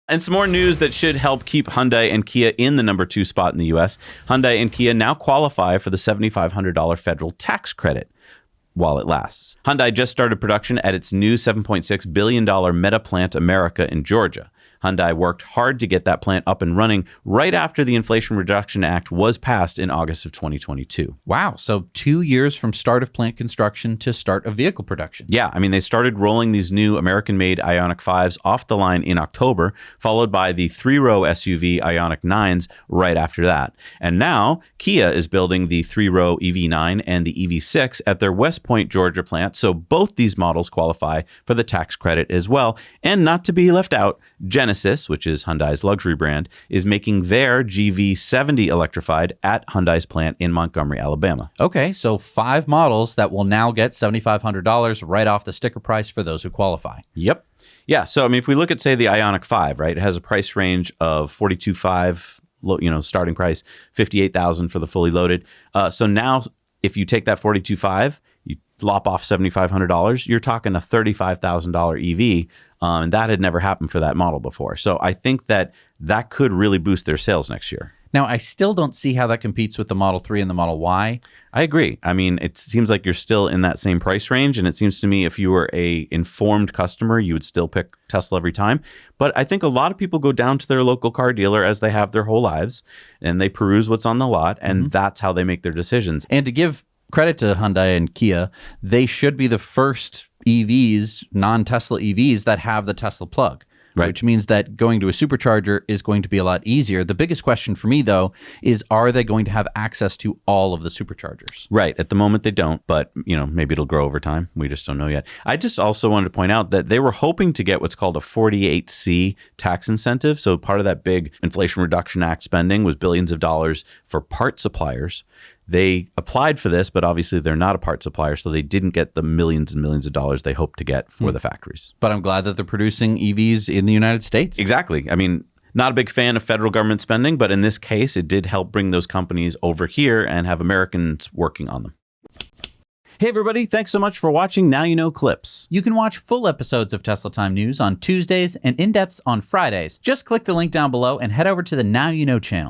And some more news that should help keep Hyundai and Kia in the number 2 spot in the U.S. Hyundai and Kia now qualify for the $7,500 federal tax credit while it lasts. Hyundai just started production at its new $7.6 billion Meta Plant America in Georgia. Hyundai worked hard to get that plant up and running right after the Inflation Reduction Act was passed in August of 2022. Wow. So 2 years from start of plant construction to start of vehicle production. Yeah. I mean, they started rolling these new American-made Ioniq 5s off the line in October, followed by the 3-row SUV Ioniq 9s right after that. And now Kia is building the 3-row EV9 and the EV6 at their West Point, Georgia plant. So both these models qualify for the tax credit as well. And not to be left out, Genesis, which is Hyundai's luxury brand, is making their GV70 electrified at Hyundai's plant in Montgomery, Alabama. Okay, so 5 models that will now get $7,500 right off the sticker price for those who qualify. Yep. Yeah, so I mean, if we look at, say, the Ioniq 5, right, it has a price range of $42,500, starting price, $58,000 for the fully loaded. So now, if you take that $42,500, you lop off $7,500, you're talking a $35,000 EV. And that had never happened for that model before. So I think that could really boost their sales next year. Now, I still don't see how that competes with the Model 3 and the Model Y. I agree. I mean, it seems like you're still in that same price range. And it seems to me if you were a informed customer, you would still pick Tesla every time. But I think a lot of people go down to their local car dealer as they have their whole lives, and they peruse what's on the lot. And that's how they make their decisions. And to give credit to Hyundai and Kia, they should be the first EVs, non-Tesla EVs, that have the Tesla plug, right, which means that going to a supercharger is going to be a lot easier. The biggest question for me, though, is are they going to have access to all of the superchargers? Right. At the moment, they don't, but maybe it'll grow over time. We just don't know yet. I just also wanted to point out that they were hoping to get what's called a 48C tax incentive. So part of that big Inflation Reduction Act spending was billions of dollars for part suppliers. They applied for this, but obviously they're not a part supplier, so they didn't get the millions and millions of dollars they hoped to get for the factories. But I'm glad that they're producing EVs in the United States. Exactly. I mean, not a big fan of federal government spending, but in this case, it did help bring those companies over here and have Americans working on them. Hey, everybody. Thanks so much for watching Now You Know Clips. You can watch full episodes of Tesla Time News on Tuesdays and in-depths on Fridays. Just click the link down below and head over to the Now You Know channel.